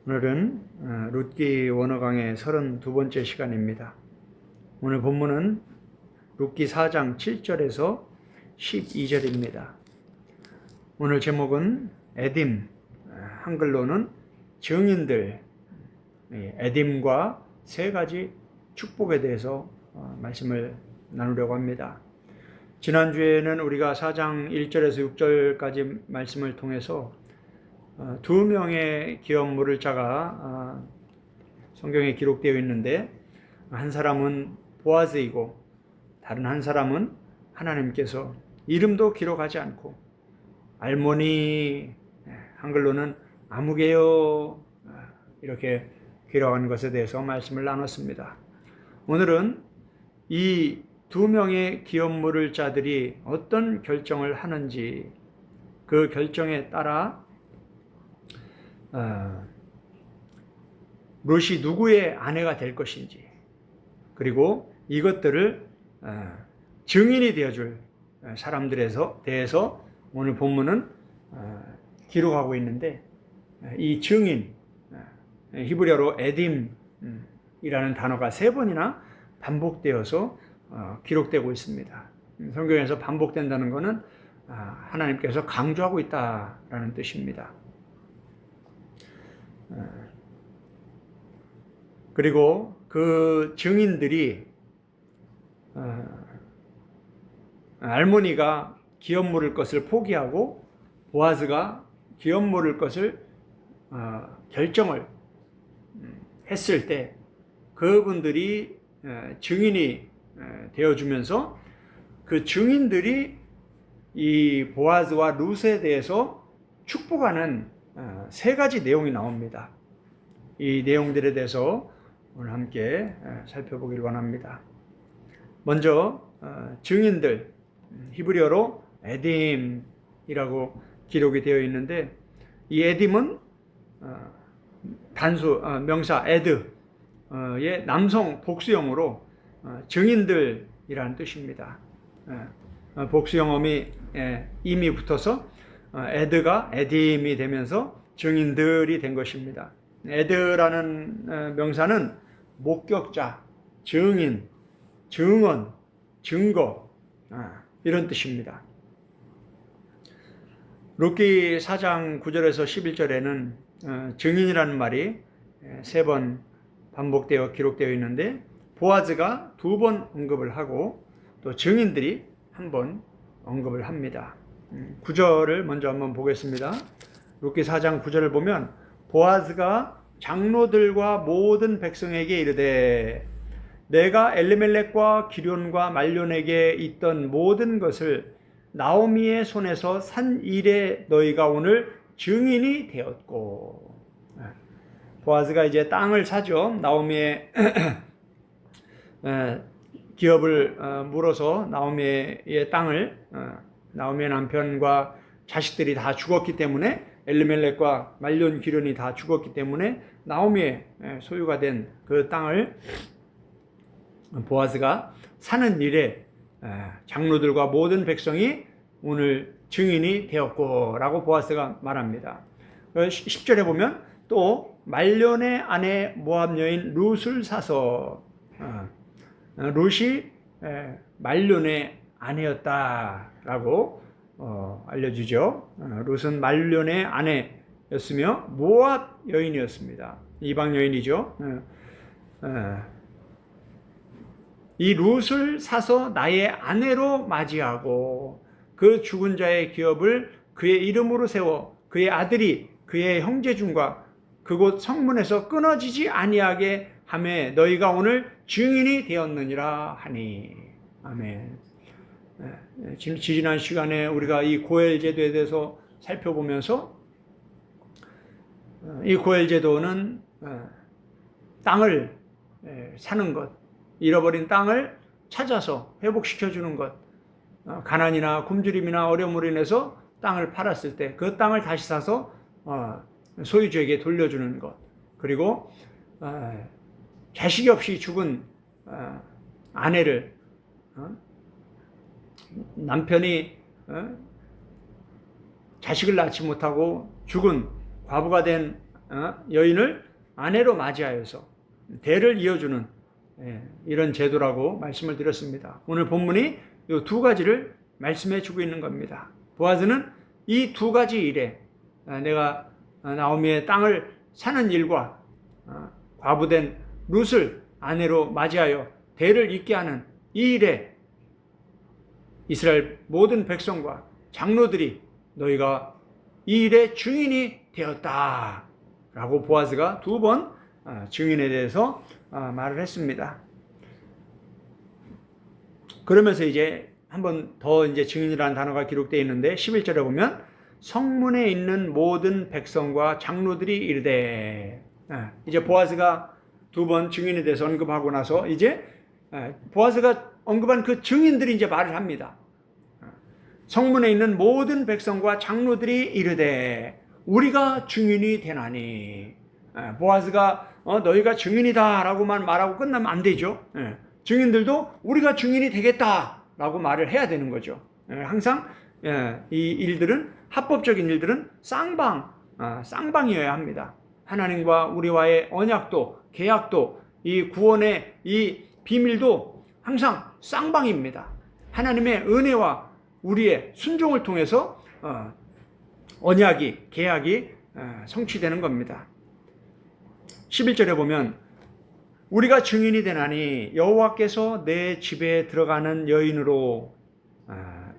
오늘은 룻기 원어강의 32번째 시간입니다. 오늘 본문은 룻기 4장 7절에서 12절입니다. 오늘 제목은 에딤, 한글로는 증인들, 에딤과 세 가지 축복에 대해서 말씀을 나누려고 합니다. 지난주에는 우리가 4장 1절에서 6절까지 말씀을 통해서 두 명의 기업물을 자가 성경에 기록되어 있는데, 한 사람은 보아즈이고 다른 한 사람은 하나님께서 이름도 기록하지 않고 알모니, 한글로는 아무개요, 이렇게 기록한 것에 대해서 말씀을 나눴습니다. 오늘은 이 두 명의 기업물을 자들이 어떤 결정을 하는지, 그 결정에 따라 룻이 누구의 아내가 될 것인지, 그리고 이것들을 증인이 되어줄 사람들에 대해서 오늘 본문은 기록하고 있는데, 이 증인, 히브리어로 에딤이라는 단어가 3번이나 반복되어서 기록되고 있습니다. 성경에서 반복된다는 것은 하나님께서 강조하고 있다라는 뜻입니다. 그리고 그 증인들이, 알모니가 기업 물을 것을 포기하고 보아즈가 기업 물을 것을 결정을 했을 때, 그분들이 증인이 되어주면서 그 증인들이 이 보아즈와 룻에 대해서 축복하는 3가지 내용이 나옵니다. 이 내용들에 대해서 오늘 함께 살펴보기를 원합니다. 먼저 증인들, 히브리어로 에딤이라고 기록이 되어 있는데, 이 에딤은 명사 에드의 남성 복수형으로 증인들이라는 뜻입니다. 복수형음이 임이 붙어서 에드가 에딤이 되면서 증인들이 된 것입니다. 에드라는 명사는 목격자, 증인, 증언, 증거, 이런 뜻입니다. 룻기 4장 9절에서 11절에는 증인이라는 말이 3번 반복되어 기록되어 있는데, 보아즈가 2번 언급을 하고 또 증인들이 1번 언급을 합니다. 9절을 먼저 한번 보겠습니다. 룻기 4장 9절을 보면, 보아즈가 장로들과 모든 백성에게 이르되, 내가 엘리멜렉과 기럨과 말론에게 있던 모든 것을 나오미의 손에서 산 일에 너희가 오늘 증인이 되었고. 보아즈가 이제 땅을 사죠. 나오미의 기업을 물어서 나오미의 땅을, 나오미의 남편과 자식들이 다 죽었기 때문에, 엘리멜렉과 말론 기럨이 다 죽었기 때문에 나오미의 소유가 된 그 땅을 보아즈가 사는 일에 장로들과 모든 백성이 오늘 증인이 되었고 라고 보아즈가 말합니다. 10절에 보면 또 말론의 아내 모압 여인 룻을 사서, 룻이 말론의 아내였다라고 알려주죠. 룻은 말론의 아내였으며 모압 여인이었습니다. 이방 여인이죠. 이 룻을 사서 나의 아내로 맞이하고 그 죽은 자의 기업을 그의 이름으로 세워 그의 아들이 그의 형제중과 그곳 성문에서 끊어지지 아니하게 하매 너희가 오늘 증인이 되었느니라 하니. 아멘. 지난 시간에 우리가 이 고엘 제도에 대해서 살펴보면서, 이 고엘 제도는 땅을 사는 것, 잃어버린 땅을 찾아서 회복시켜주는 것, 가난이나 굶주림이나 어려움으로 인해서 땅을 팔았을 때 그 땅을 다시 사서 소유주에게 돌려주는 것, 그리고 자식이 없이 죽은 아내를, 남편이 자식을 낳지 못하고 죽은 과부가 된 여인을 아내로 맞이하여서 대를 이어주는 이런 제도라고 말씀을 드렸습니다. 오늘 본문이 이 두 가지를 말씀해 주고 있는 겁니다. 보아스는 이 두 가지 일에 내가 나오미의 땅을 사는 일과 과부된 룻을 아내로 맞이하여 대를 잇게 하는 이 일에 이스라엘 모든 백성과 장로들이 너희가 이 일의 증인이 되었다 라고 보아스가 두 번 증인에 대해서 말을 했습니다. 그러면서 이제 한 번 더 이제 증인이라는 단어가 기록되어 있는데 11절에 보면 성문에 있는 모든 백성과 장로들이 이르되, 이제 보아스가 두 번 증인에 대해서 언급하고 나서 이제 보아스가 언급한 그 증인들이 이제 말을 합니다. 성문에 있는 모든 백성과 장로들이 이르되 우리가 증인이 되나니. 보아스가 너희가 증인이다 라고만 말하고 끝나면 안 되죠. 증인들도 우리가 증인이 되겠다 라고 말을 해야 되는 거죠. 항상 이 일들은, 합법적인 일들은 쌍방이어야 합니다. 하나님과 우리와의 언약도, 계약도, 이 구원의 이 비밀도 항상 쌍방입니다. 하나님의 은혜와 우리의 순종을 통해서 언약이, 계약이 성취되는 겁니다. 11절에 보면 우리가 증인이 되나니 여호와께서 내 집에 들어가는 여인으로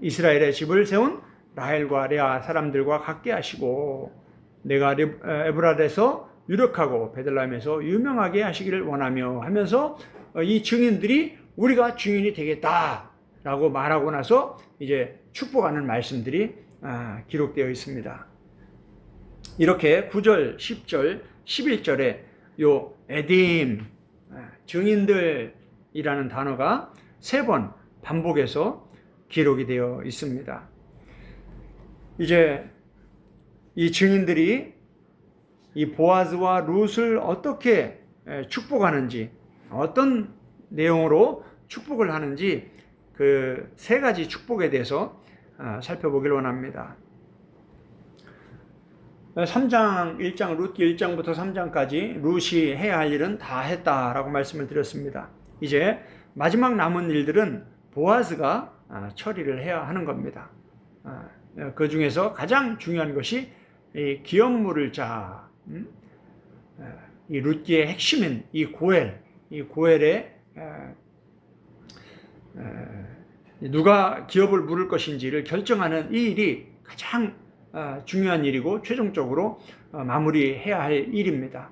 이스라엘의 집을 세운 라헬과 레아 사람들과 같게 하시고 내가 에브라드에서 유력하고 베들레헴에서 유명하게 하시기를 원하며 하면서 이 증인들이 우리가 증인이 되겠다라고 말하고 나서 이제 축복하는 말씀들이 기록되어 있습니다. 이렇게 9절, 10절, 11절에 요 에딤, 증인들이라는 단어가 3번 반복해서 기록이 되어 있습니다. 이제 이 증인들이 이 보아스와 룻을 어떻게 축복하는지, 어떤 내용으로 축복을 하는지 그 3가지 축복에 대해서 살펴보기를 원합니다. 3장, 1장, 룻기 1장부터 3장까지 룻이 해야 할 일은 다 했다라고 말씀을 드렸습니다. 이제 마지막 남은 일들은 보아스가 처리를 해야 하는 겁니다. 그 중에서 가장 중요한 것이 이 기업 물을 자, 이 룻기의 핵심인 이 고엘의 누가 기업을 물을 것인지를 결정하는 이 일이 가장 중요한 일이고 최종적으로 마무리해야 할 일입니다.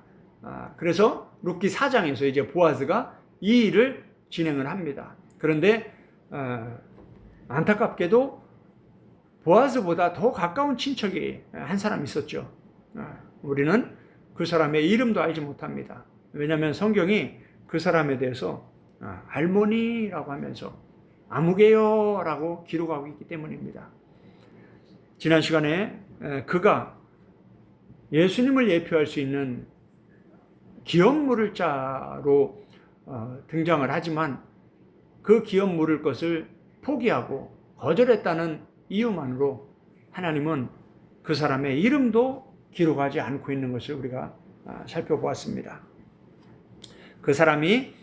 그래서 룻기 4장에서 이제 보아스가 이 일을 진행을 합니다. 그런데 안타깝게도 보아스보다 더 가까운 친척이 한 사람 있었죠. 우리는 그 사람의 이름도 알지 못합니다. 왜냐하면 성경이 그 사람에 대해서 할머니라고 하면서 아무개요 라고 기록하고 있기 때문입니다. 지난 시간에 그가 예수님을 예표할 수 있는 기업 물을 자로 등장을 하지만 그 기업 물을 것을 포기하고 거절했다는 이유만으로 하나님은 그 사람의 이름도 기록하지 않고 있는 것을 우리가 살펴보았습니다. 그 사람이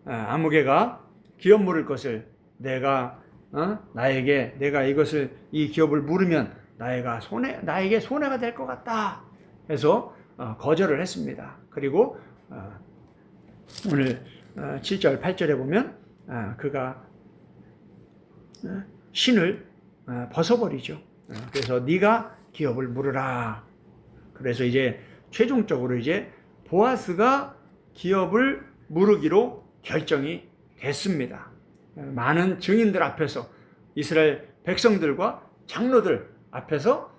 아무개가 기업 물을 것을 내가 이것을 이 기업을 물으면 나에게 손해가 될 것 같다 해서 거절을 했습니다. 그리고 오늘 7절 8절에 보면 그가 신을 벗어버리죠. 그래서 네가 기업을 물으라. 그래서 이제 최종적으로 이제 보아스가 기업을 물으기로 결정이 됐습니다. 많은 증인들 앞에서, 이스라엘 백성들과 장로들 앞에서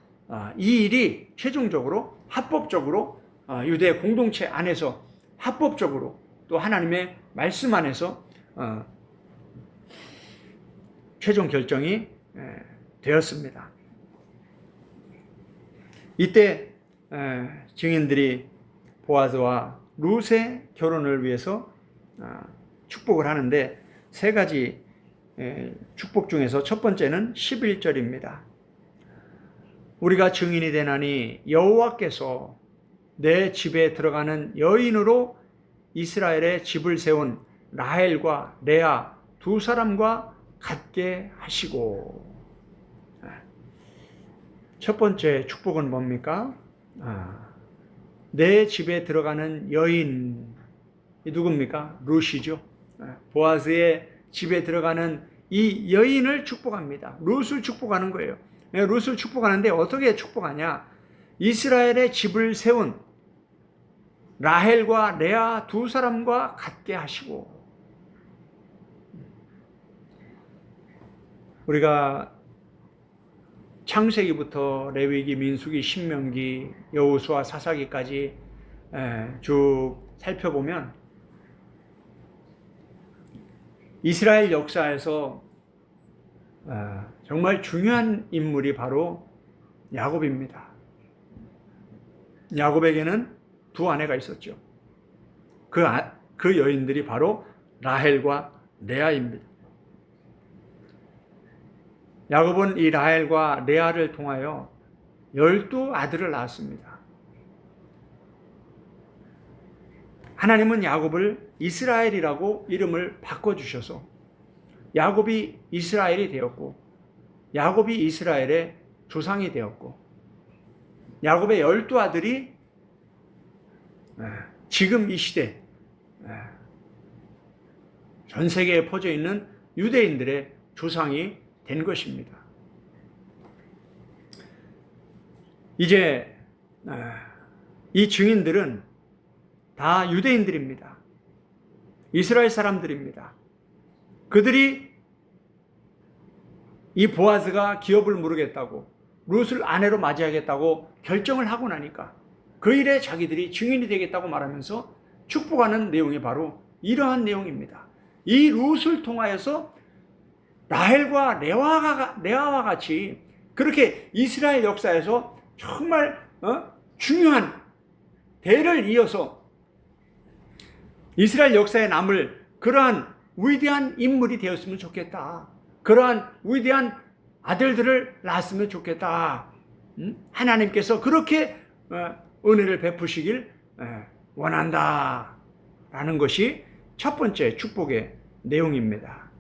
이 일이 최종적으로 합법적으로 유대 공동체 안에서 합법적으로 또 하나님의 말씀 안에서 최종 결정이 되었습니다. 이때 증인들이 보아스와 룻의 결혼을 위해서 축복을 하는데 3가지 축복 중에서 첫 번째는 11절입니다. 우리가 증인이 되나니 여호와께서 내 집에 들어가는 여인으로 이스라엘의 집을 세운 라헬과 레아 두 사람과 같게 하시고. 첫 번째 축복은 뭡니까? 내 집에 들어가는 여인, 이 누굽니까? 룻이죠. 보아스의 집에 들어가는 이 여인을 축복합니다. 룻을 축복하는 거예요. 룻을 축복하는데 어떻게 축복하냐? 이스라엘의 집을 세운 라헬과 레아 두 사람과 같게 하시고. 우리가 창세기부터 레위기, 민수기, 신명기, 여호수아, 사사기까지 쭉 살펴보면 이스라엘 역사에서 정말 중요한 인물이 바로 야곱입니다. 야곱에게는 두 아내가 있었죠. 그 여인들이 바로 라헬과 레아입니다. 야곱은 이 라헬과 레아를 통하여 12아들을 낳았습니다. 하나님은 야곱을 이스라엘이라고 이름을 바꿔주셔서 야곱이 이스라엘이 되었고, 야곱이 이스라엘의 조상이 되었고, 야곱의 12아들이 지금 이 시대 전 세계에 퍼져 있는 유대인들의 조상이 된 것입니다. 이제 이 증인들은 다 유대인들입니다. 이스라엘 사람들입니다. 그들이 이 보아스가 기업을 무르겠다고, 룻을 아내로 맞이하겠다고 결정을 하고 나니까 그 일에 자기들이 증인이 되겠다고 말하면서 축복하는 내용이 바로 이러한 내용입니다. 이 룻을 통하여서 라헬과 레아와 같이 그렇게 이스라엘 역사에서 정말 중요한 대를 이어서 이스라엘 역사에 남을 그러한 위대한 인물이 되었으면 좋겠다. 그러한 위대한 아들들을 낳았으면 좋겠다. 하나님께서 그렇게 은혜를 베푸시길 원한다. 라는 것이 첫 번째 축복의 내용입니다.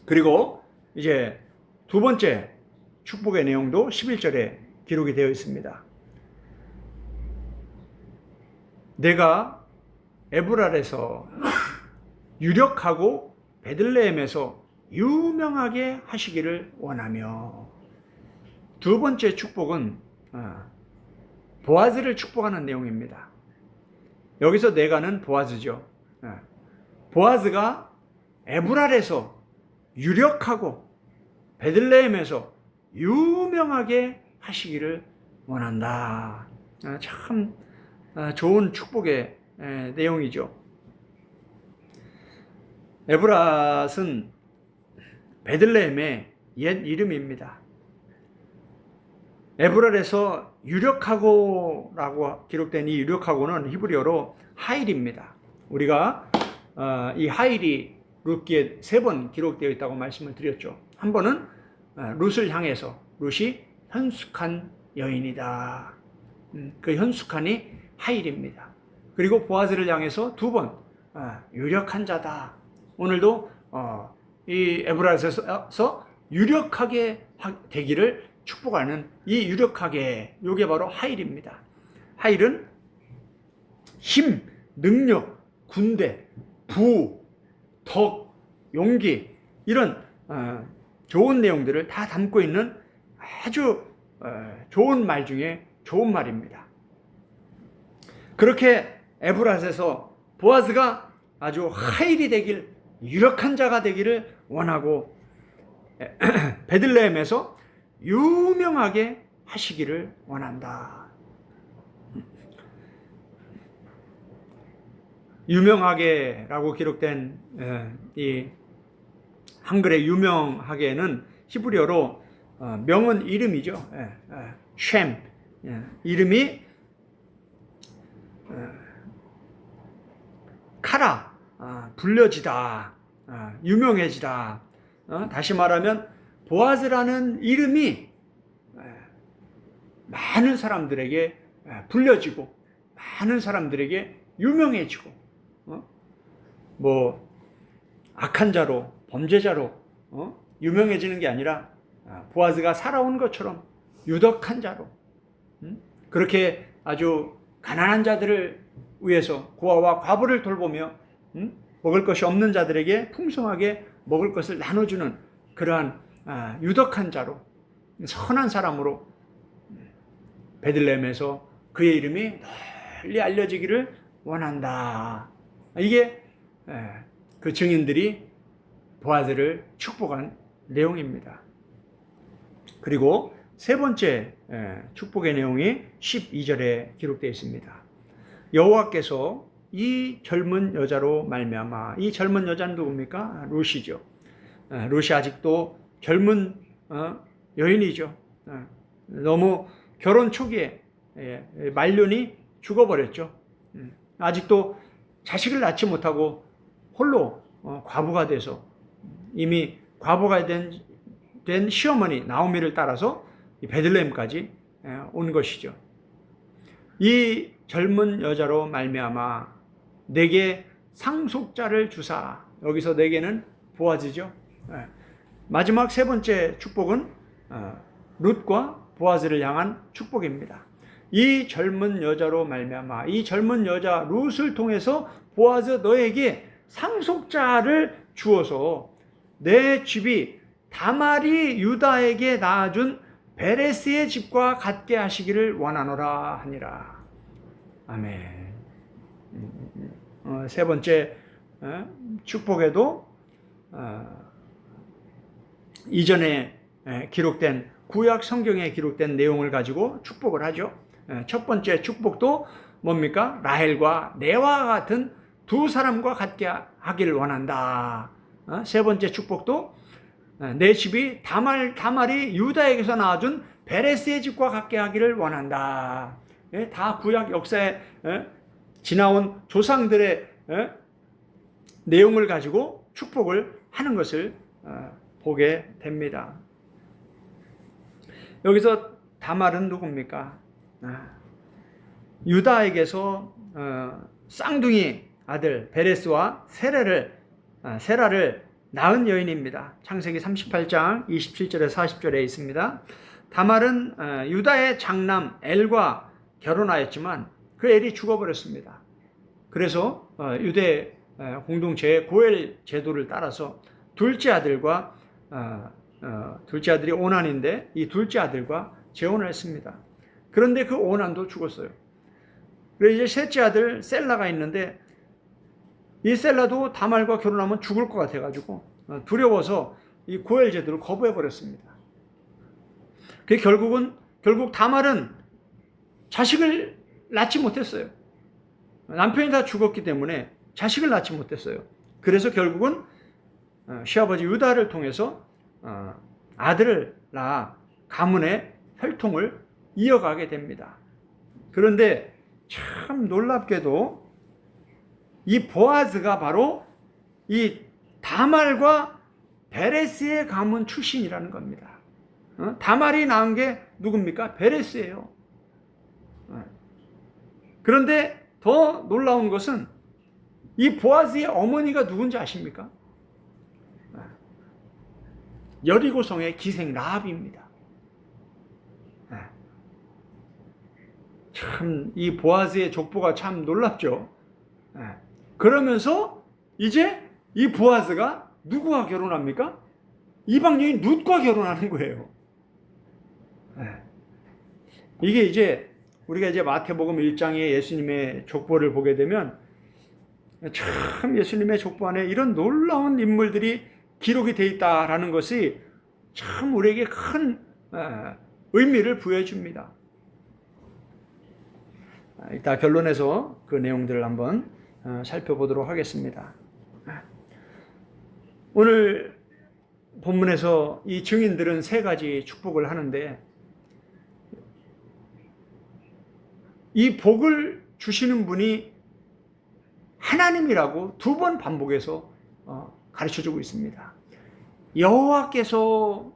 그리고 이제 두 번째 축복의 내용도 11절에 기록이 되어 있습니다. 내가 에브랄에서 유력하고 베들레헴에서 유명하게 하시기를 원하며. 두 번째 축복은 보아즈를 축복하는 내용입니다. 여기서 내가는 보아즈죠. 보아즈가 에브랄에서 유력하고 베들레헴에서 유명하게 하시기를 원한다. 참 좋은 축복의 내용이죠. 에브랏은 베들레헴의 옛 이름입니다. 에브랄에서 유력하고라고 기록된 이 유력하고는 히브리어로 하일입니다. 우리가 이 하일이 룻기에 3번 기록되어 있다고 말씀을 드렸죠. 한 번은 룻을 향해서 룻이 현숙한 여인이다. 그 현숙한이 하일입니다. 그리고 보아즈를 향해서 2번 유력한 자다. 오늘도 이 에브랄에서 유력하게 되기를 축복하는 이 유력하게, 이게 바로 하일입니다. 하일은 힘, 능력, 군대, 부, 덕, 용기, 이런 좋은 내용들을 다 담고 있는 아주 좋은 말 중에 좋은 말입니다. 그렇게 에브랏에서 보아즈가 아주 하일이 되길, 유력한 자가 되기를 원하고 베들레헴에서 유명하게 하시기를 원한다. 유명하게라고 기록된 이 한글의 유명하게는 히브리어로 명은 이름이죠. 쉔, 이름이 카라, 불려지다, 유명해지다. 다시 말하면 보아즈라는 이름이 많은 사람들에게 불려지고 많은 사람들에게 유명해지고 뭐 악한 자로 범죄자로 유명해지는 게 아니라 보아즈가 살아온 것처럼 유덕한 자로 그렇게 아주 가난한 자들을 위해서 고아와 과부를 돌보며 먹을 것이 없는 자들에게 풍성하게 먹을 것을 나눠주는 그러한 유덕한 자로 선한 사람으로 베들레헴에서 그의 이름이 널리 알려지기를 원한다. 이게 그 증인들이 보아즈를 축복한 내용입니다. 그리고 세 번째 축복의 내용이 12절에 기록되어 있습니다. 여호와께서 이 젊은 여자로 말미암아, 이 젊은 여자는 누굽니까? 룻이죠. 룻이 아직도 젊은 여인이죠. 너무 결혼 초기에 말년이 죽어버렸죠. 아직도 자식을 낳지 못하고 홀로 과부가 돼서 이미 과부가 된 시어머니 나오미를 따라서 베들레헴까지 온 것이죠. 이 젊은 여자로 말미암아 내게 상속자를 주사. 여기서 내게는 보아즈죠. 마지막 세 번째 축복은 룻과 보아즈를 향한 축복입니다. 이 젊은 여자로 말미암아, 이 젊은 여자 룻을 통해서 보아즈 너에게 상속자를 주어서 내 집이 다말이 유다에게 낳아준 베레스의 집과 같게 하시기를 원하노라 하니라. 아멘. 세 번째 축복에도 이전에 기록된 구약 성경에 기록된 내용을 가지고 축복을 하죠. 첫 번째 축복도 뭡니까? 라헬과 레아와 같은 두 사람과 같게 하기를 원한다. 세 번째 축복도 내 집이 다말이 유다에게서 낳아준 베레스의 집과 같게 하기를 원한다. 다 구약 역사에 지나온 조상들의 내용을 가지고 축복을 하는 것을 보게 됩니다. 여기서 다말은 누굽니까? 유다에게서 쌍둥이 아들 베레스와 세라를 낳은 여인입니다. 창세기 38장 27절에 40절에 있습니다. 다말은 유다의 장남 엘과 결혼하였지만 그 엘이 죽어버렸습니다. 그래서 유대 공동체의 고엘 제도를 따라서 둘째 아들이 오난인데 이 둘째 아들과 재혼을 했습니다. 그런데 그 오난도 죽었어요. 그래서 이제 셋째 아들 셀라가 있는데 이 셀라도 다말과 결혼하면 죽을 것 같아가지고 두려워서 이 고엘 제도를 거부해버렸습니다. 결국 다말은 자식을 낳지 못했어요. 남편이 다 죽었기 때문에 자식을 낳지 못했어요. 그래서 결국은 시아버지 유다를 통해서 아들을 낳아 가문의 혈통을 이어가게 됩니다. 그런데 참 놀랍게도 이 보아즈가 바로 이 다말과 베레스의 가문 출신이라는 겁니다. 다말이 낳은 게 누굽니까? 베레스예요. 그런데 더 놀라운 것은 이 보아즈의 어머니가 누군지 아십니까? 여리고성의 기생 라합입니다. 참 이 보아즈의 족보가 참 놀랍죠. 그러면서 이제 이 보아즈가 누구와 결혼합니까? 이방 여인 룻과 결혼하는 거예요. 이게 이제 우리가 이제 마태복음 1장에 예수님의 족보를 보게 되면 참 예수님의 족보 안에 이런 놀라운 인물들이 기록이 되어 있다라는 것이 참 우리에게 큰 의미를 부여해 줍니다. 이따 결론에서 그 내용들을 한번 살펴보도록 하겠습니다. 오늘 본문에서 이 증인들은 세 가지 축복을 하는데 이 복을 주시는 분이 하나님이라고 두 번 반복해서 가르쳐주고 있습니다. 여호와께서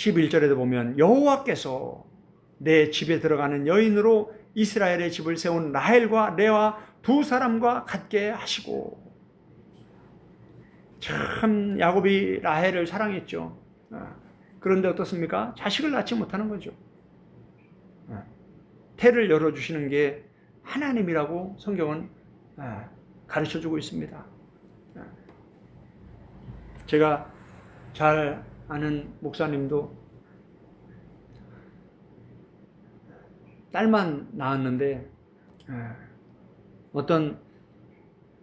11절에도 보면 여호와께서 내 집에 들어가는 여인으로 이스라엘의 집을 세운 라헬과 레아 두 사람과 같게 하시고. 참 야곱이 라헬을 사랑했죠. 그런데 어떻습니까? 자식을 낳지 못하는 거죠. 태를 열어주시는 게 하나님이라고 성경은 가르쳐주고 있습니다. 제가 잘 아는 목사님도 딸만 낳았는데 어떤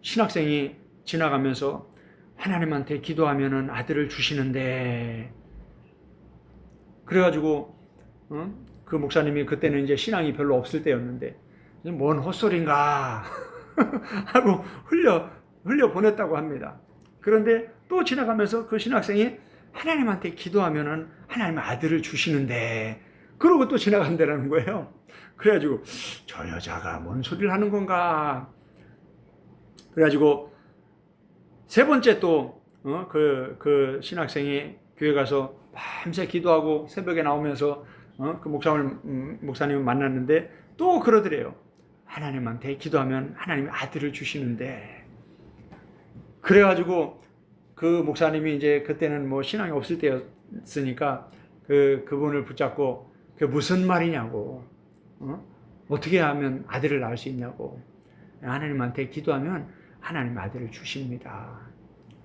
신학생이 지나가면서 하나님한테 기도하면은 아들을 주시는데, 그래가지고 그 목사님이 그때는 이제 신앙이 별로 없을 때였는데 뭔 헛소린가 하고 흘려 보냈다고 합니다. 그런데 또 지나가면서 그 신학생이 하나님한테 기도하면은 하나님 아들을 주시는데, 그러고 또 지나간다는 거예요. 그래가지고 저 여자가 뭔 소리를 하는 건가. 그래가지고 세 번째 또 그 신학생이 교회 가서 밤새 기도하고 새벽에 나오면서 그 목사님을 만났는데 또 그러더래요. 하나님한테 기도하면 하나님이 아들을 주시는데. 그래가지고 그 목사님이 이제 그때는 뭐 신앙이 없을 때였으니까 그분을 붙잡고 그게 무슨 말이냐고, 어떻게 하면 아들을 낳을 수 있냐고. 하나님한테 기도하면 하나님 아들을 주십니다.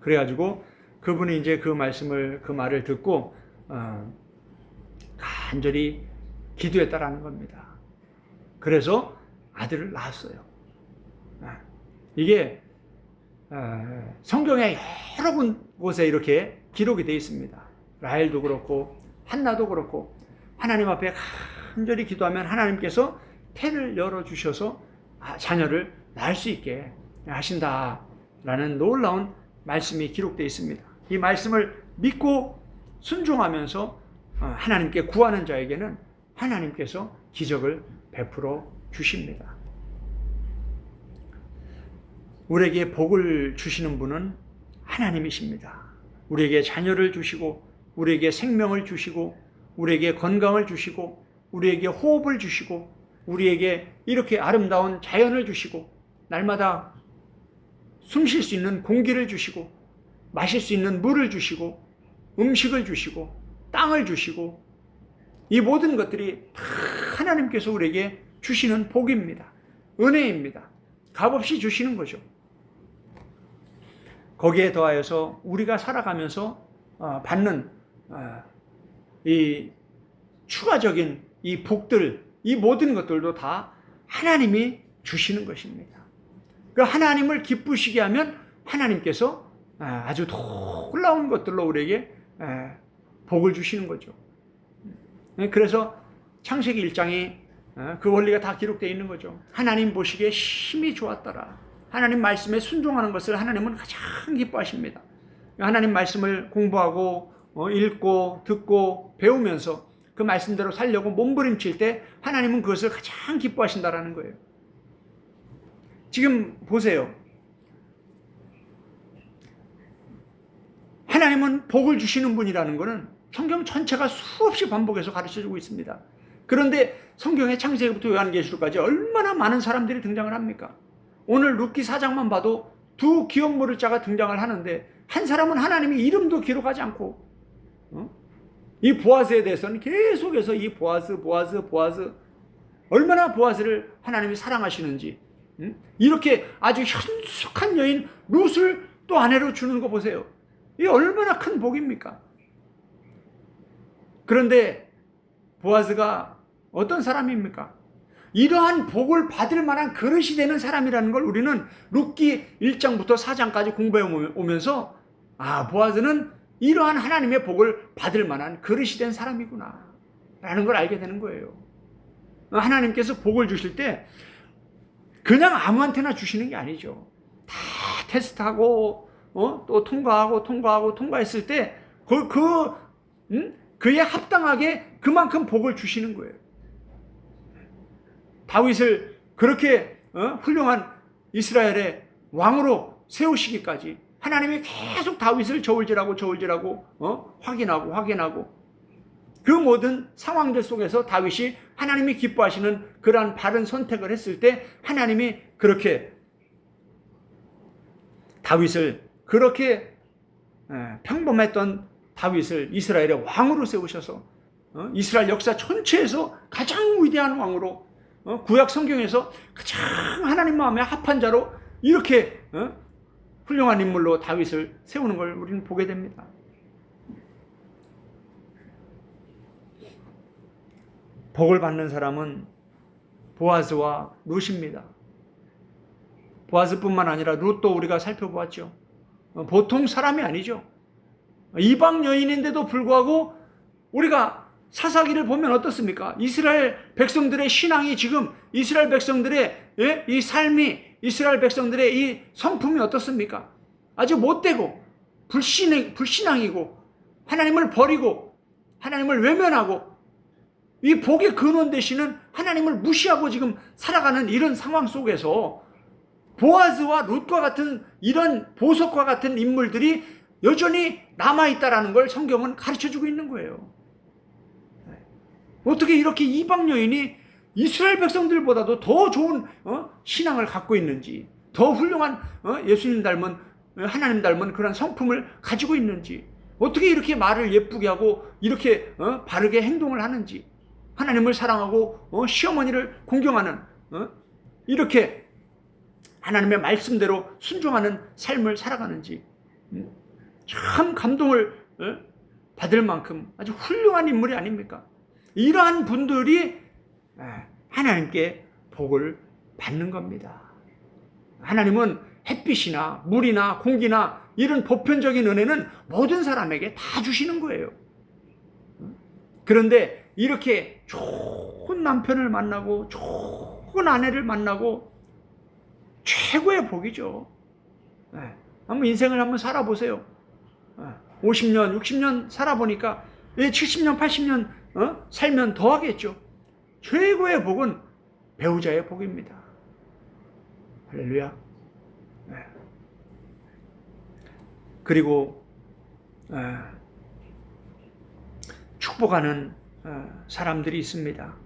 그래가지고 그분이 이제 그 말을 듣고 간절히 기도했다라는 겁니다. 그래서 아들을 낳았어요. 이게 성경에 여러 곳에 이렇게 기록이 되어 있습니다. 라헬도 그렇고 한나도 그렇고 하나님 앞에 간절히 기도하면 하나님께서 태를 열어주셔서 자녀를 낳을 수 있게 하신다라는 놀라운 말씀이 기록되어 있습니다. 이 말씀을 믿고 순종하면서 하나님께 구하는 자에게는 하나님께서 기적을 베풀어 주십니다. 우리에게 복을 주시는 분은 하나님이십니다. 우리에게 자녀를 주시고 우리에게 생명을 주시고 우리에게 건강을 주시고 우리에게 호흡을 주시고 우리에게 이렇게 아름다운 자연을 주시고 날마다 숨 쉴 수 있는 공기를 주시고 마실 수 있는 물을 주시고 음식을 주시고 땅을 주시고, 이 모든 것들이 다 하나님께서 우리에게 주시는 복입니다. 은혜입니다. 값없이 주시는 거죠. 거기에 더하여서 우리가 살아가면서 받는 이 추가적인 이 복들, 이 모든 것들도 다 하나님이 주시는 것입니다. 그 하나님을 기쁘시게 하면 하나님께서 아주 놀라운 것들로 우리에게 복을 주시는 거죠. 그래서 창세기 1장이 그 원리가 다 기록되어 있는 거죠. 하나님 보시기에 심히 좋았더라. 하나님 말씀에 순종하는 것을 하나님은 가장 기뻐하십니다. 하나님 말씀을 공부하고 읽고 듣고 배우면서 그 말씀대로 살려고 몸부림칠 때 하나님은 그것을 가장 기뻐하신다라는 거예요. 지금 보세요. 하나님은 복을 주시는 분이라는 것은 성경 전체가 수없이 반복해서 가르쳐주고 있습니다. 그런데 성경의 창세기부터 요한계시록까지 얼마나 많은 사람들이 등장을 합니까? 오늘 룻기 4장만 봐도 두 기억 모를 자가 등장을 하는데 한 사람은 하나님이 이름도 기록하지 않고 이 보아스에 대해서는 계속해서 이 보아스 얼마나 보아스를 하나님이 사랑하시는지, 이렇게 아주 현숙한 여인 룻을 또 아내로 주는 거 보세요. 이게 얼마나 큰 복입니까? 그런데 보아스가 어떤 사람입니까? 이러한 복을 받을 만한 그릇이 되는 사람이라는 걸 우리는 룻기 1장부터 4장까지 공부해 오면서 보아스는 이러한 하나님의 복을 받을 만한 그릇이 된 사람이구나 라는 걸 알게 되는 거예요. 하나님께서 복을 주실 때 그냥 아무한테나 주시는 게 아니죠. 다 테스트하고 또 통과했을 때 그에 합당하게 그만큼 복을 주시는 거예요. 다윗을 그렇게 훌륭한 이스라엘의 왕으로 세우시기까지 하나님이 계속 다윗을 저울질하고 확인하고 그 모든 상황들 속에서 다윗이 하나님이 기뻐하시는 그러한 바른 선택을 했을 때 하나님이 그렇게 다윗을 그렇게 평범했던 다윗을 이스라엘의 왕으로 세우셔서 이스라엘 역사 전체에서 가장 위대한 왕으로 구약 성경에서 가장 하나님 마음에 합한 자로 이렇게 훌륭한 인물로 다윗을 세우는 걸 우리는 보게 됩니다. 복을 받는 사람은 보아즈와 룻입니다. 보아즈뿐만 아니라 룻도 우리가 살펴보았죠. 보통 사람이 아니죠. 이방 여인인데도 불구하고 우리가 사사기를 보면 어떻습니까? 이스라엘 백성들의 신앙이 지금 이스라엘 백성들의 이 삶이 이스라엘 백성들의 이 성품이 어떻습니까? 아주 못되고 불신앙이고 하나님을 버리고 하나님을 외면하고 이 복의 근원 되시는 하나님을 무시하고 지금 살아가는 이런 상황 속에서 보아즈와 룻과 같은 이런 보석과 같은 인물들이 여전히 남아있다라는 걸 성경은 가르쳐주고 있는 거예요. 어떻게 이렇게 이방 여인이 이스라엘 백성들보다도 더 좋은 신앙을 갖고 있는지, 더 훌륭한 예수님 닮은 하나님 닮은 그런 성품을 가지고 있는지, 어떻게 이렇게 말을 예쁘게 하고 이렇게 바르게 행동을 하는지, 하나님을 사랑하고 시어머니를 공경하는 이렇게 하나님의 말씀대로 순종하는 삶을 살아가는지 참 감동을 받을 만큼 아주 훌륭한 인물이 아닙니까? 이러한 분들이 하나님께 복을 받는 겁니다. 하나님은 햇빛이나 물이나 공기나 이런 보편적인 은혜는 모든 사람에게 다 주시는 거예요. 그런데 이렇게 좋은 남편을 만나고 좋은 아내를 만나고 최고의 복이죠. 한번 인생을 한번 살아보세요. 50년, 60년 살아보니까 70년, 80년 살면 더 하겠죠. 최고의 복은 배우자의 복입니다. 할렐루야. 그리고 축복하는 사람들이 있습니다.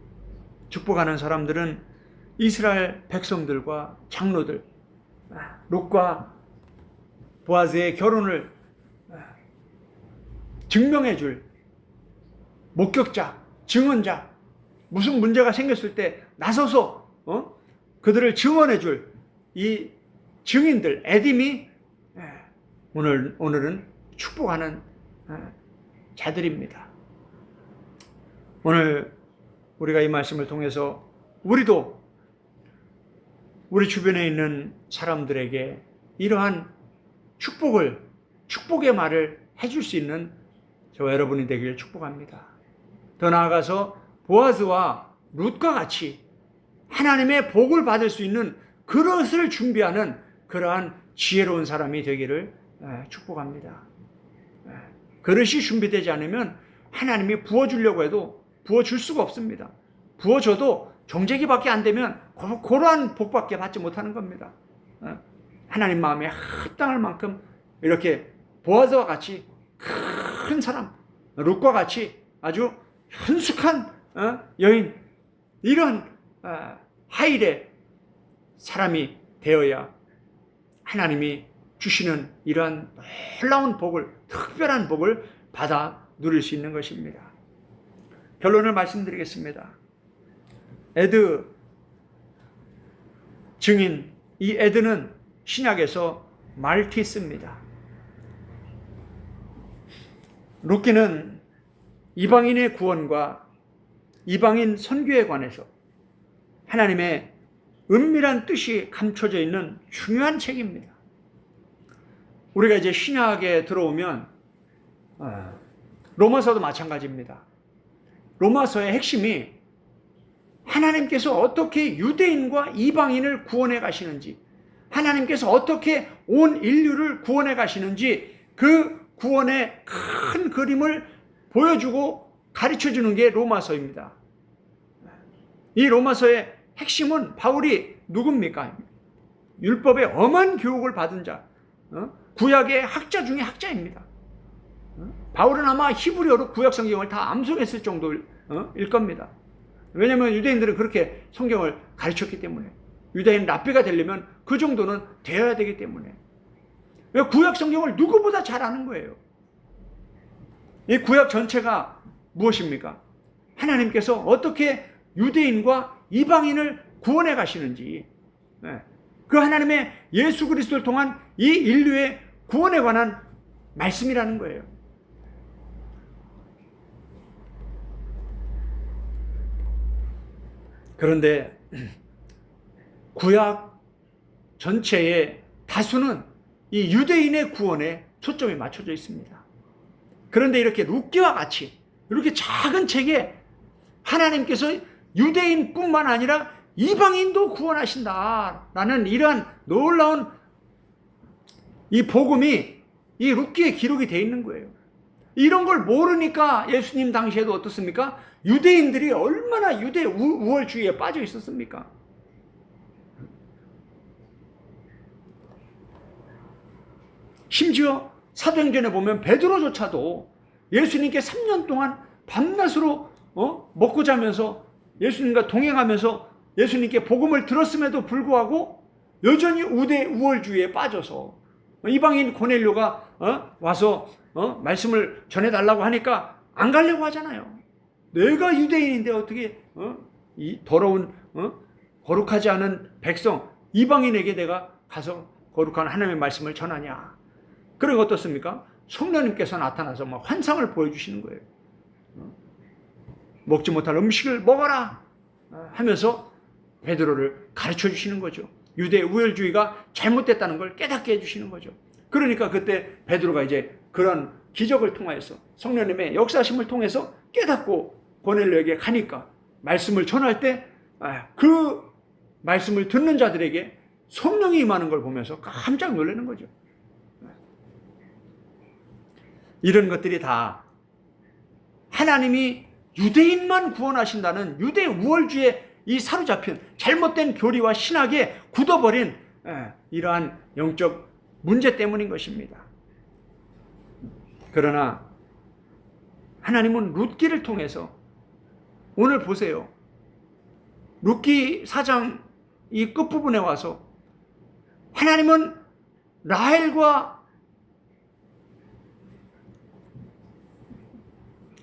축복하는 사람들은 이스라엘 백성들과 장로들, 룻과 보아즈의 결혼을 증명해 줄 목격자, 증언자, 무슨 문제가 생겼을 때 나서서 그들을 증언해 줄 이 증인들, 에딤이 오늘은 축복하는 자들입니다. 오늘 우리가 이 말씀을 통해서 우리도 우리 주변에 있는 사람들에게 이러한 축복의 말을 해줄 수 있는 저와 여러분이 되기를 축복합니다. 더 나아가서 보아즈와 룻과 같이 하나님의 복을 받을 수 있는 그릇을 준비하는 그러한 지혜로운 사람이 되기를 축복합니다. 그릇이 준비되지 않으면 하나님이 부어주려고 해도 부어줄 수가 없습니다. 부어줘도 정제기밖에 안 되면 그러한 복밖에 받지 못하는 겁니다. 하나님 마음에 합당할 만큼 이렇게 보아즈와 같이 큰 사람, 룻과 같이 아주 현숙한 여인, 이런 하일의 사람이 되어야 하나님이 주시는 이러한 놀라운 복을, 특별한 복을 받아 누릴 수 있는 것입니다. 결론을 말씀드리겠습니다. 에드 증인, 이 에드는 신약에서 말티스입니다. 룻기는 이방인의 구원과 이방인 선교에 관해서 하나님의 은밀한 뜻이 감춰져 있는 중요한 책입니다. 우리가 이제 신약에 들어오면 로마서도 마찬가지입니다. 로마서의 핵심이 하나님께서 어떻게 유대인과 이방인을 구원해 가시는지, 하나님께서 어떻게 온 인류를 구원해 가시는지 그 구원의 큰 그림을 보여주고 가르쳐주는 게 로마서입니다. 이 로마서의 핵심은 바울이 누굽니까? 율법의 엄한 교육을 받은 자, 구약의 학자 중에 학자입니다. 바울은 아마 히브리어로 구약 성경을 다 암송했을 정도일 겁니다. 왜냐하면 유대인들은 그렇게 성경을 가르쳤기 때문에, 유대인 랍비가 되려면 그 정도는 되어야 되기 때문에, 구약 성경을 누구보다 잘 아는 거예요. 이 구약 전체가 무엇입니까? 하나님께서 어떻게 유대인과 이방인을 구원해 가시는지, 그 하나님의 예수 그리스도를 통한 이 인류의 구원에 관한 말씀이라는 거예요. 그런데 구약 전체의 다수는 이 유대인의 구원에 초점이 맞춰져 있습니다. 그런데 이렇게 룻기와 같이 이렇게 작은 책에 하나님께서 유대인뿐만 아니라 이방인도 구원하신다라는 이러한 놀라운 이 복음이 이 룻기에 기록이 되어 있는 거예요. 이런 걸 모르니까 예수님 당시에도 어떻습니까? 유대인들이 얼마나 유대 우월주의에 빠져 있었습니까? 심지어 사도행전에 보면 베드로조차도 예수님께 3년 동안 밤낮으로 먹고 자면서 예수님과 동행하면서 예수님께 복음을 들었음에도 불구하고 여전히 우월주의에 빠져서 이방인 고넬료가 와서 말씀을 전해달라고 하니까 안 가려고 하잖아요. 내가 유대인인데 어떻게 이 더러운 거룩하지 않은 백성 이방인에게 내가 가서 거룩한 하나님의 말씀을 전하냐. 그리고 어떻습니까? 성령님께서 나타나서 막 환상을 보여주시는 거예요. 먹지 못할 음식을 먹어라 하면서 베드로를 가르쳐 주시는 거죠. 유대 우월주의가 잘못됐다는 걸 깨닫게 해주시는 거죠. 그러니까 그때 베드로가 이제 그런 기적을 통해서 성령님의 역사심을 통해서 깨닫고 고넬료에게 가니까 말씀을 전할 때 그 말씀을 듣는 자들에게 성령이 임하는 걸 보면서 깜짝 놀라는 거죠. 이런 것들이 다 하나님이 유대인만 구원하신다는 유대 우월주의에 이 사로잡힌 잘못된 교리와 신학에 굳어버린 이러한 영적 문제 때문인 것입니다. 그러나 하나님은 룻기를 통해서 오늘 보세요. 룻기 4장 이 끝부분에 와서 하나님은 라헬과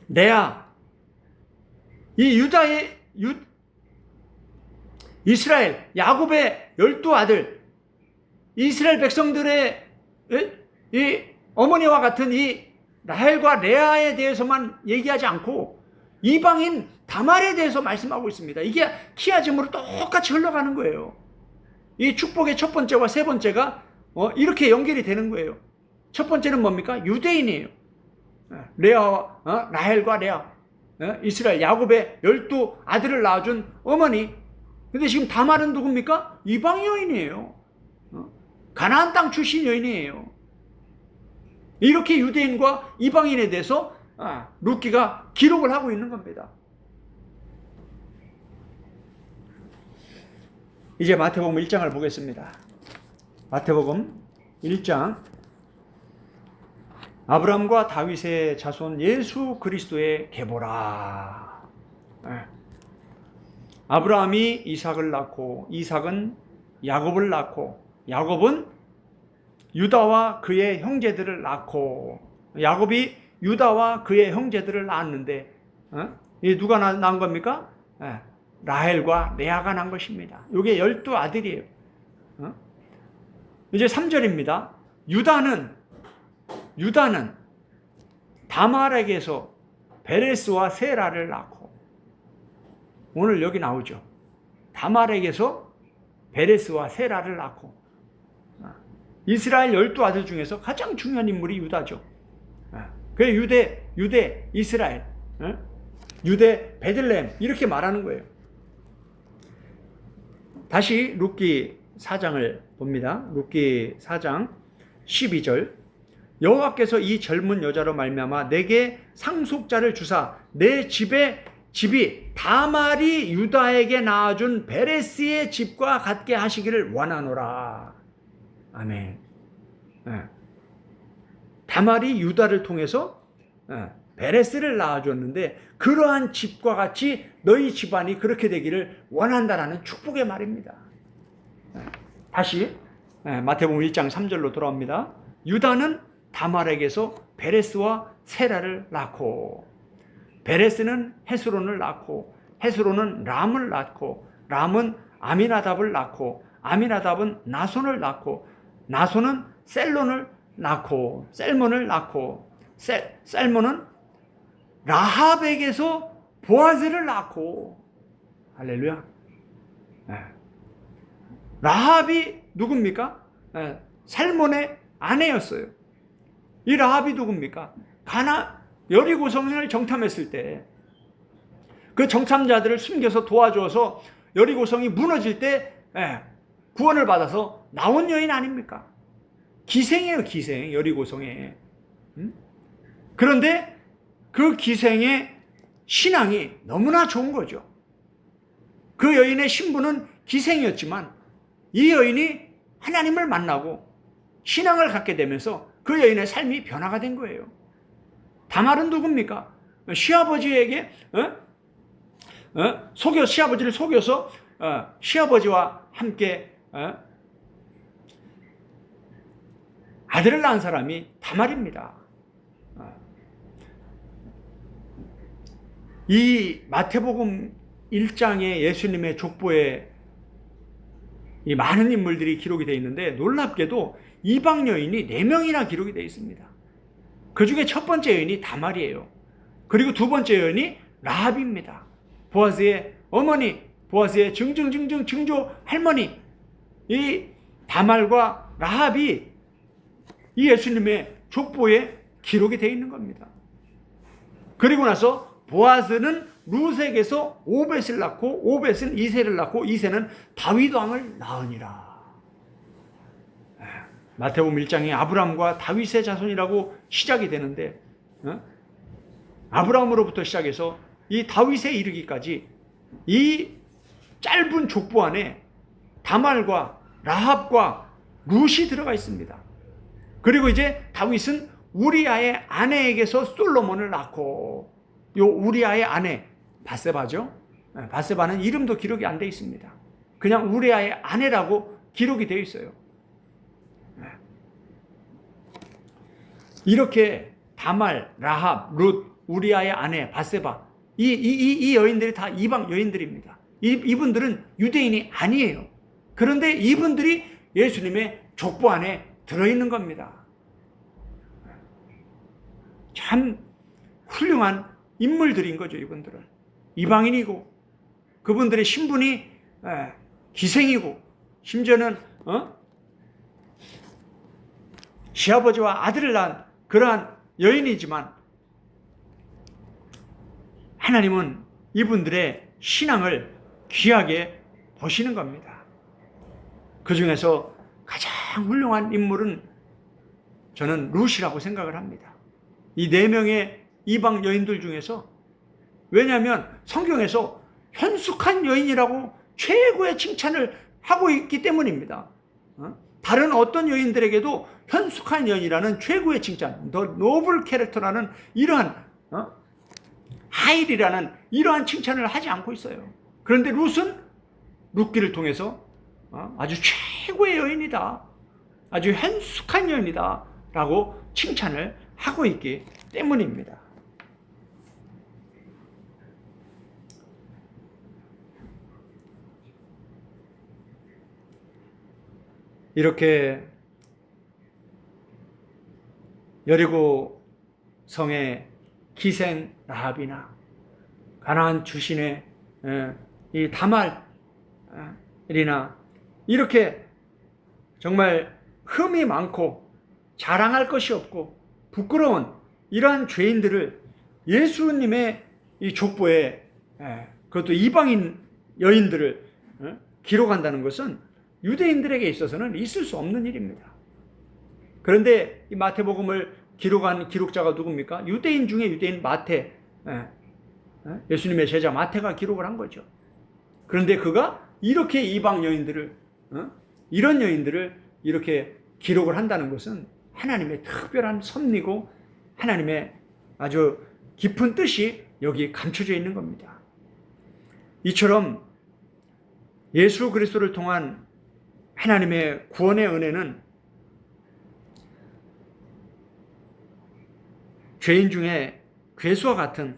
레아, 이 이스라엘, 야곱의 12아들, 이스라엘 백성들의 이 어머니와 같은 이 라헬과 레아에 대해서만 얘기하지 않고 이방인 다말에 대해서 말씀하고 있습니다. 이게 키아즘으로 똑같이 흘러가는 거예요. 이 축복의 첫 번째와 세 번째가 이렇게 연결이 되는 거예요. 첫 번째는 뭡니까? 유대인이에요. 라헬과 레아, 이스라엘 야곱의 12아들을 낳아준 어머니. 근데 지금 다말은 누굽니까? 이방 여인이에요. 가나안 땅 출신 여인이에요. 이렇게 유대인과 이방인에 대해서 룻기가 기록을 하고 있는 겁니다. 이제 마태복음 1장을 보겠습니다. 마태복음 1장. 아브라함과 다윗의 자손 예수 그리스도의 계보라. 아브라함이 이삭을 낳고 이삭은 야곱을 낳고 야곱은 유다와 그의 형제들을 낳고 야곱이 유다와 그의 형제들을 낳았는데 이 누가 낳은 겁니까? 라헬과 레아가 낳은 것입니다. 이게 12아들이에요. 이제 3절입니다. 유다는 다말에게서 베레스와 세라를 낳고, 오늘 여기 나오죠. 다말에게서 베레스와 세라를 낳고, 이스라엘 12아들 중에서 가장 중요한 인물이 유다죠. 그 유대, 이스라엘, 유대, 베들레헴 이렇게 말하는 거예요. 다시 룻기 4장을 봅니다. 룻기 4장 12절. 여호와께서 이 젊은 여자로 말미암아 내게 상속자를 주사 내 집이 다말이 유다에게 낳아준 베레스의 집과 같게 하시기를 원하노라. 아멘. 다말이 유다를 통해서 베레스를 낳아줬는데 그러한 집과 같이 너희 집안이 그렇게 되기를 원한다라는 축복의 말입니다. 다시 마태복음 1장 3절로 돌아옵니다. 유다는 다말에게서 베레스와 세라를 낳고, 베레스는 헤스론을 낳고, 헤스론은 람을 낳고, 람은 아미나답을 낳고, 아미나답은 나손을 낳고, 나손은 셀몬을 낳고, 셀몬은 라합에게서 보아즈를 낳고. 할렐루야. 라합이 누굽니까? 살몬의 아내였어요. 이 라합이 누굽니까? 여리고성을 정탐했을 때 그 정탐자들을 숨겨서 도와줘서 여리고성이 무너질 때 구원을 받아서 나온 여인 아닙니까? 기생이에요, 기생. 여리고성에. 그런데 그 기생의 신앙이 너무나 좋은 거죠. 그 여인의 신부는 기생이었지만 이 여인이 하나님을 만나고 신앙을 갖게 되면서 그 여인의 삶이 변화가 된 거예요. 다말은 누굽니까? 시아버지에게 시아버지를 속여서 시아버지와 함께 아들을 낳은 사람이 다말입니다. 이 마태복음 1장에 예수님의 족보에 이 많은 인물들이 기록이 되어 있는데 놀랍게도 이방 여인이 4명이나 기록이 되어 있습니다. 그 중에 첫 번째 여인이 다말이에요. 그리고 두 번째 여인이 라합입니다. 보아스의 어머니, 보아스의 증조 할머니. 이 다말과 라합이 이 예수님의 족보에 기록이 되어 있는 겁니다. 그리고 나서 보아스는 루색에서 오벳을 낳고, 오벳은 이새를 낳고, 이새는 다윗 왕을 낳으니라. 마태복음 1장이 아브라함과 다윗의 자손이라고 시작이 되는데 아브라함으로부터 시작해서 이 다윗에 이르기까지 이 짧은 족보 안에 다말과 라합과 룻이 들어가 있습니다. 그리고 이제 다윗은 우리아의 아내에게서 솔로몬을 낳고, 요 우리아의 아내 바세바죠. 바세바는 이름도 기록이 안 돼 있습니다. 그냥 우리아의 아내라고 기록이 되어 있어요. 이렇게 다말, 라합, 룻, 우리아의 아내 바세바, 이 여인들이 다 이방 여인들입니다. 이분들은 유대인이 아니에요. 그런데 이분들이 예수님의 족보 안에 들어있는 겁니다. 참 훌륭한 인물들인 거죠. 이분들은 이방인이고 그분들의 신분이 기생이고 심지어는 시아버지와 아들을 낳은 그러한 여인이지만 하나님은 이분들의 신앙을 귀하게 보시는 겁니다. 그 중에서 가장 훌륭한 인물은 저는 룻이라고 생각을 합니다. 이 4명의 이방 여인들 중에서, 왜냐하면 성경에서 현숙한 여인이라고 최고의 칭찬을 하고 있기 때문입니다. 다른 어떤 여인들에게도 현숙한 여인이라는 최고의 칭찬, 더 노블 캐릭터라는 이러한 하일이라는 이러한 칭찬을 하지 않고 있어요. 그런데 룻은 룻기를 통해서 아주 최고의 여인이다, 아주 현숙한 여인이다 라고 칭찬을 하고 있기 때문입니다. 이렇게 여리고 성의 기생 라합이나 가나안 출신의 이 다말이나 이렇게 정말 흠이 많고 자랑할 것이 없고 부끄러운 이러한 죄인들을 예수님의 이 족보에, 그것도 이방인 여인들을 기록한다는 것은 유대인들에게 있어서는 있을 수 없는 일입니다. 그런데 이 마태복음을 기록한 기록자가 누굽니까? 유대인 중에 유대인 마태, 예수님의 제자 마태가 기록을 한 거죠. 그런데 그가 이렇게 이방 여인들을, 이런 여인들을 이렇게 기록을 한다는 것은 하나님의 특별한 섭리고 하나님의 아주 깊은 뜻이 여기 감춰져 있는 겁니다. 이처럼 예수 그리스도를 통한 하나님의 구원의 은혜는 죄인 중에 괴수와 같은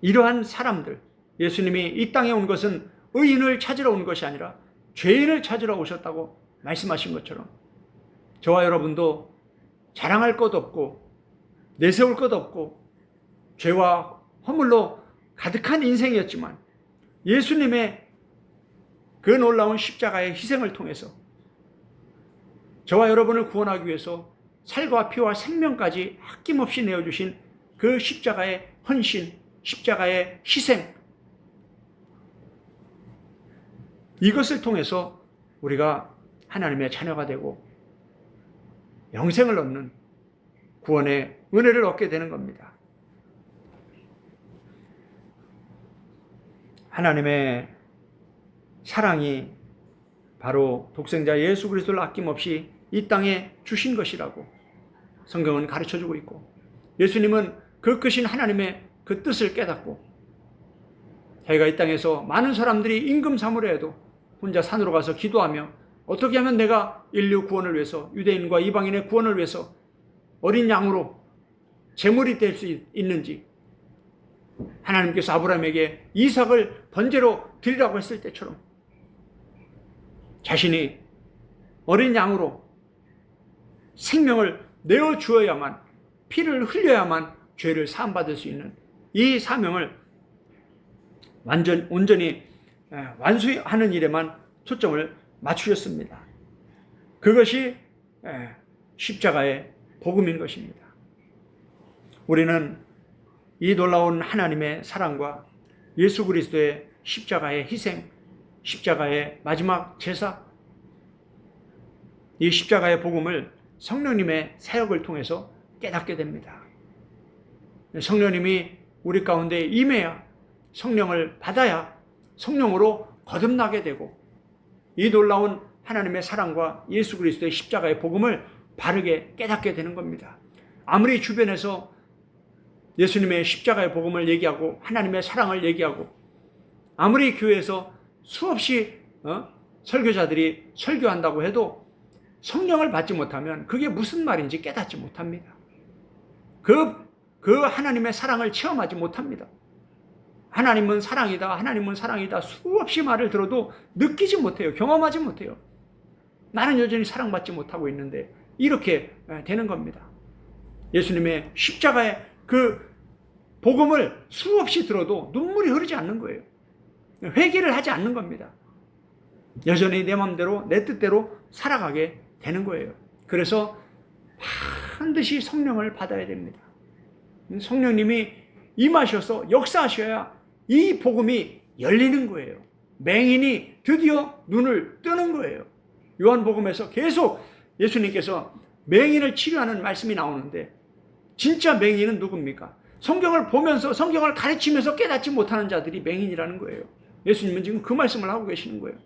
이러한 사람들, 예수님이 이 땅에 온 것은 의인을 찾으러 온 것이 아니라 죄인을 찾으러 오셨다고 말씀하신 것처럼 저와 여러분도 자랑할 것 없고 내세울 것 없고 죄와 허물로 가득한 인생이었지만 예수님의 그 놀라운 십자가의 희생을 통해서 저와 여러분을 구원하기 위해서 살과 피와 생명까지 아낌없이 내어주신 그 십자가의 헌신, 십자가의 희생, 이것을 통해서 우리가 하나님의 자녀가 되고 영생을 얻는 구원의 은혜를 얻게 되는 겁니다. 하나님의 사랑이 바로 독생자 예수 그리스도를 아낌없이 이 땅에 주신 것이라고 성경은 가르쳐주고 있고, 예수님은 그 크신 하나님의 그 뜻을 깨닫고 자기가 이 땅에서 많은 사람들이 임금 사무려 해도 혼자 산으로 가서 기도하며 어떻게 하면 내가 인류 구원을 위해서, 유대인과 이방인의 구원을 위해서 어린 양으로 제물이 될 수 있는지, 하나님께서 아브라함에게 이삭을 번제로 드리라고 했을 때처럼 자신이 어린 양으로 생명을 내어주어야만, 피를 흘려야만 죄를 사함받을 수 있는 이 사명을 온전히 완수하는 일에만 초점을 맞추셨습니다. 그것이 십자가의 복음인 것입니다. 우리는 이 놀라운 하나님의 사랑과 예수 그리스도의 십자가의 희생, 십자가의 마지막 제사, 이 십자가의 복음을 성령님의 사역을 통해서 깨닫게 됩니다. 성령님이 우리 가운데 임해야, 성령을 받아야 성령으로 거듭나게 되고 이 놀라운 하나님의 사랑과 예수 그리스도의 십자가의 복음을 바르게 깨닫게 되는 겁니다. 아무리 주변에서 예수님의 십자가의 복음을 얘기하고 하나님의 사랑을 얘기하고 아무리 교회에서 수없이 설교자들이 설교한다고 해도 성령을 받지 못하면 그게 무슨 말인지 깨닫지 못합니다. 그 하나님의 사랑을 체험하지 못합니다. 하나님은 사랑이다, 하나님은 사랑이다 수없이 말을 들어도 느끼지 못해요. 경험하지 못해요. 나는 여전히 사랑받지 못하고 있는데 이렇게 되는 겁니다. 예수님의 십자가의 그 복음을 수없이 들어도 눈물이 흐르지 않는 거예요. 회개를 하지 않는 겁니다. 여전히 내 마음대로 내 뜻대로 살아가게 되는 거예요. 그래서 반드시 성령을 받아야 됩니다. 성령님이 임하셔서 역사하셔야 이 복음이 열리는 거예요. 맹인이 드디어 눈을 뜨는 거예요. 요한복음에서 계속 예수님께서 맹인을 치료하는 말씀이 나오는데 진짜 맹인은 누굽니까? 성경을 보면서 성경을 가르치면서 깨닫지 못하는 자들이 맹인이라는 거예요. 예수님은 지금 그 말씀을 하고 계시는 거예요.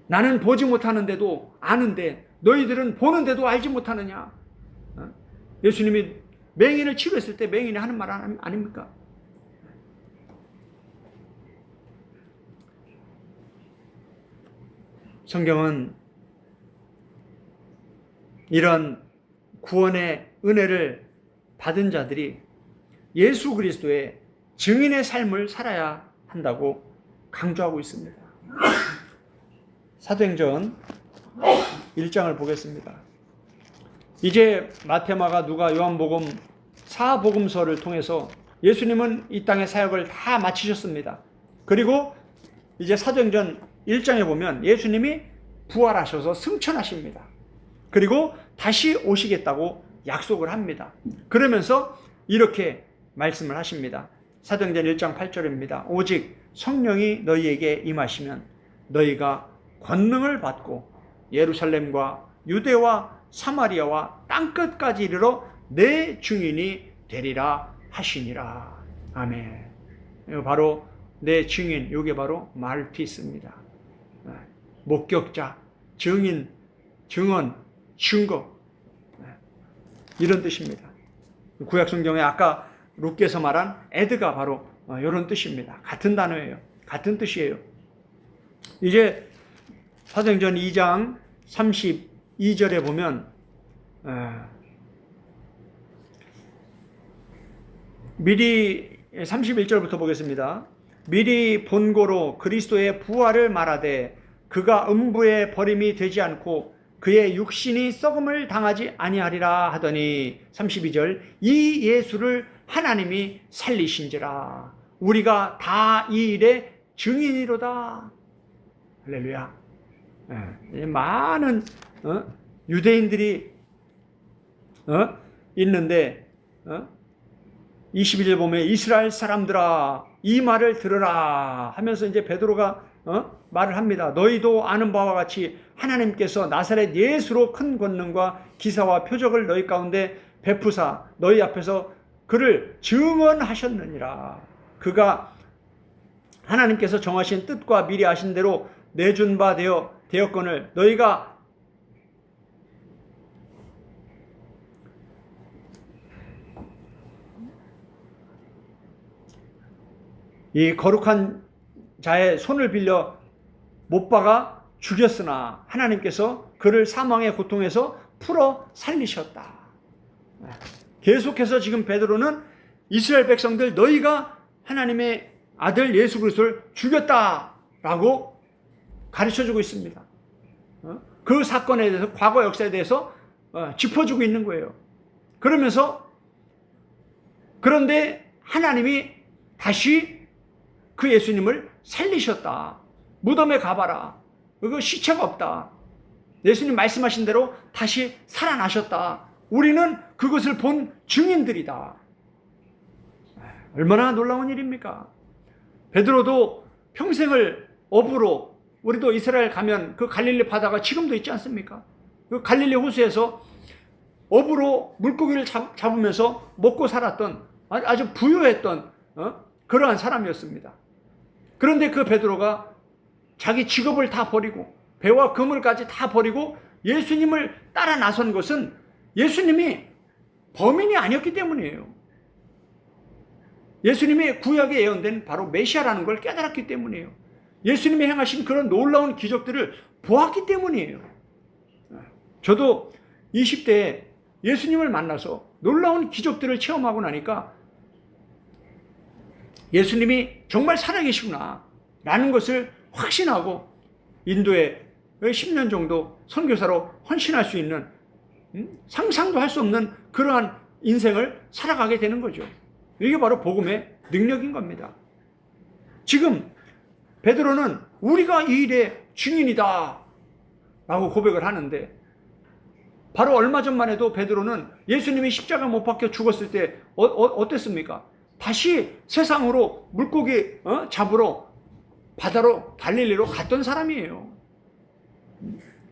나는 보지 못하는데도 아는데 너희들은 보는데도 알지 못하느냐? 예수님이 맹인을 치료했을 때 맹인이 하는 말 아닙니까? 성경은 이런 구원의 은혜를 받은 자들이 예수 그리스도의 증인의 삶을 살아야 한다고 강조하고 있습니다. 사도행전 1장을 보겠습니다. 이제 마태, 마가, 누가, 요한복음 4복음서를 통해서 예수님은 이 땅의 사역을 다 마치셨습니다. 그리고 이제 사도행전 1장에 보면 예수님이 부활하셔서 승천하십니다. 그리고 다시 오시겠다고 약속을 합니다. 그러면서 이렇게 말씀을 하십니다. 사도행전 1장 8절입니다. 오직 성령이 너희에게 임하시면 너희가 권능을 받고 예루살렘과 유대와 사마리아와 땅끝까지 이르러 내 증인이 되리라 하시니라. 아멘. 이거 바로 내 증인, 이게 바로 말티스입니다. 목격자, 증인, 증언, 증거, 이런 뜻입니다. 구약 성경에 아까 룻께서 말한 에드가 바로 이런 뜻입니다. 같은 단어예요. 같은 뜻이에요. 이제 사도행전 2장 32절에 보면 미리 31절부터 보겠습니다. 미리 본고로 그리스도의 부활을 말하되 그가 음부에 버림이 되지 않고 그의 육신이 썩음을 당하지 아니하리라 하더니 32절 이 예수를 하나님이 살리신지라 우리가 다 이 일의 증인이로다. 할렐루야. 많은 유대인들이 있는데 21절 보면 이스라엘 사람들아 이 말을 들으라 하면서 이제 베드로가 말을 합니다. 너희도 아는 바와 같이 하나님께서 나사렛 예수로 큰 권능과 기사와 표적을 너희 가운데 베푸사 너희 앞에서 그를 증언하셨느니라. 그가 하나님께서 정하신 뜻과 미리 하신 대로 내준 바 되었거늘 너희가 이 거룩한 자의 손을 빌려 못 박아 죽였으나 하나님께서 그를 사망의 고통에서 풀어 살리셨다. 계속해서 지금 베드로는 이스라엘 백성들 너희가 하나님의 아들 예수 그리스도를 죽였다라고 가르쳐주고 있습니다. 그 사건에 대해서 과거 역사에 대해서 짚어주고 있는 거예요. 그러면서 그런데 하나님이 다시 그 예수님을 살리셨다. 무덤에 가봐라. 그거 시체가 없다. 예수님 말씀하신 대로 다시 살아나셨다. 우리는 그것을 본 증인들이다. 얼마나 놀라운 일입니까? 베드로도 평생을 업으로 우리도 이스라엘 가면 그 갈릴리 바다가 지금도 있지 않습니까? 그 갈릴리 호수에서 업으로 물고기를 잡으면서 먹고 살았던 아주 부유했던 그러한 사람이었습니다. 그런데 그 베드로가 자기 직업을 다 버리고 배와 그물까지 다 버리고 예수님을 따라 나선 것은 예수님이 범인이 아니었기 때문이에요. 예수님의 구약에 예언된 바로 메시아라는 걸 깨달았기 때문이에요. 예수님이 행하신 그런 놀라운 기적들을 보았기 때문이에요. 저도 20대에 예수님을 만나서 놀라운 기적들을 체험하고 나니까 예수님이 정말 살아계시구나 라는 것을 확신하고 인도에 10년 정도 선교사로 헌신할 수 있는 상상도 할 수 없는 그러한 인생을 살아가게 되는 거죠. 이게 바로 복음의 능력인 겁니다. 지금 베드로는 우리가 이 일의 증인이다 라고 고백을 하는데 바로 얼마 전만 해도 베드로는 예수님이 십자가 못 박혀 죽었을 때 어땠습니까? 다시 세상으로 물고기 잡으러 바다로 갈릴리로 갔던 사람이에요.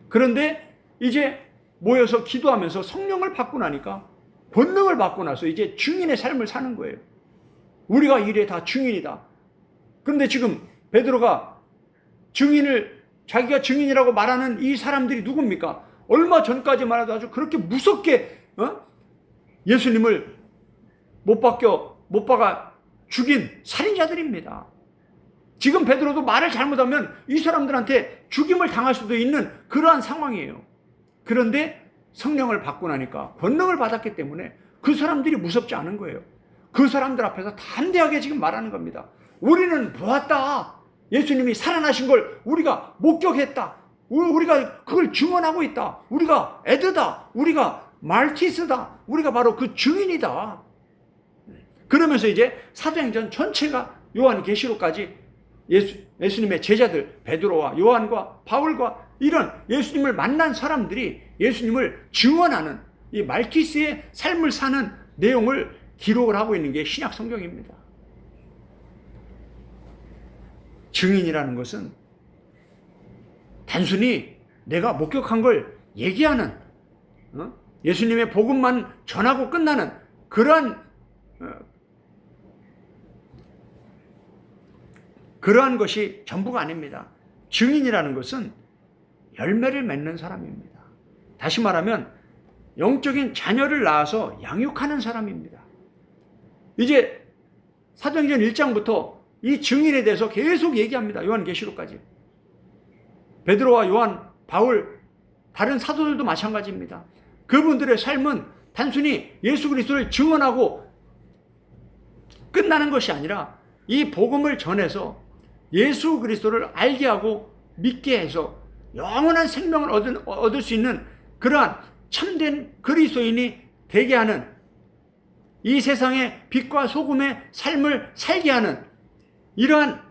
그런데 이제 모여서 기도하면서 성령을 받고 나니까 권능을 받고 나서 이제 증인의 삶을 사는 거예요. 우리가 이 일에 다 증인이다. 그런데 지금 베드로가 자기가 증인이라고 말하는 이 사람들이 누굽니까? 얼마 전까지만 해도 아주 그렇게 무섭게 예수님을 못 박아 죽인 살인자들입니다. 지금 베드로도 말을 잘못하면 이 사람들한테 죽임을 당할 수도 있는 그러한 상황이에요. 그런데 성령을 받고 나니까 권능을 받았기 때문에 그 사람들이 무섭지 않은 거예요. 그 사람들 앞에서 담대하게 지금 말하는 겁니다. 우리는 보았다. 예수님이 살아나신 걸 우리가 목격했다. 우리가 그걸 증언하고 있다. 우리가 에드다. 우리가 말티스다. 우리가 바로 그 증인이다. 그러면서 이제 사도행전 전체가 요한계시록까지 예수님의 제자들 베드로와 요한과 바울과 이런 예수님을 만난 사람들이 예수님을 증언하는 이 말티스의 삶을 사는 내용을 기록을 하고 있는 게 신약 성경입니다. 증인이라는 것은 단순히 내가 목격한 걸 얘기하는 예수님의 복음만 전하고 끝나는 그러한 것이 전부가 아닙니다. 증인이라는 것은 열매를 맺는 사람입니다. 다시 말하면 영적인 자녀를 낳아서 양육하는 사람입니다. 이제 사도행전 1장부터 이 증인에 대해서 계속 얘기합니다. 요한계시록까지. 베드로와 요한, 바울, 다른 사도들도 마찬가지입니다. 그분들의 삶은 단순히 예수 그리스도를 증언하고 끝나는 것이 아니라 이 복음을 전해서 예수 그리스도를 알게 하고 믿게 해서 영원한 생명을 얻을 수 있는 그러한 참된 그리스도인이 되게 하는, 이 세상의 빛과 소금의 삶을 살게 하는 이러한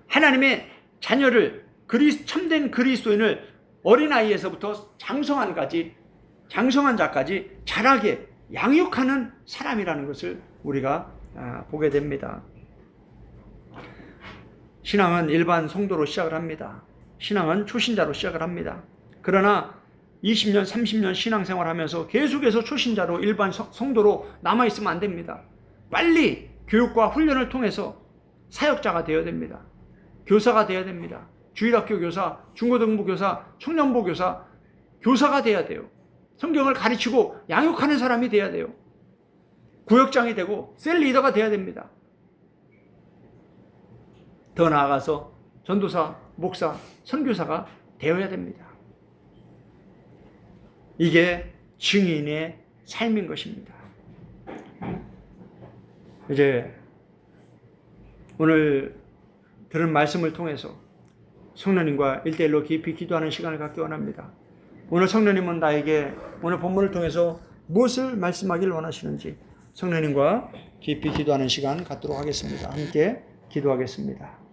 하나님의 자녀를, 참된 그리스도인을 어린아이에서부터 장성한 자까지 자라게 양육하는 사람이라는 것을 우리가 보게 됩니다. 신앙은 일반 성도로 시작을 합니다. 신앙은 초신자로 시작을 합니다. 그러나 20년, 30년 신앙생활하면서 계속해서 초신자로 일반 성도로 남아있으면 안 됩니다. 빨리 교육과 훈련을 통해서 사역자가 되어야 됩니다. 교사가 되어야 됩니다. 주일학교 교사, 중고등부 교사, 청년부 교사, 교사가 되어야 돼요. 성경을 가르치고 양육하는 사람이 되어야 돼요. 구역장이 되고 셀 리더가 되어야 됩니다. 더 나아가서 전도사, 목사, 선교사가 되어야 됩니다. 이게 증인의 삶인 것입니다. 이제 오늘 들은 말씀을 통해서 성령님과 1대1로 깊이 기도하는 시간을 갖기 원합니다. 오늘 성령님은 나에게 오늘 본문을 통해서 무엇을 말씀하길 원하시는지 성령님과 깊이 기도하는 시간 갖도록 하겠습니다. 함께 기도하겠습니다.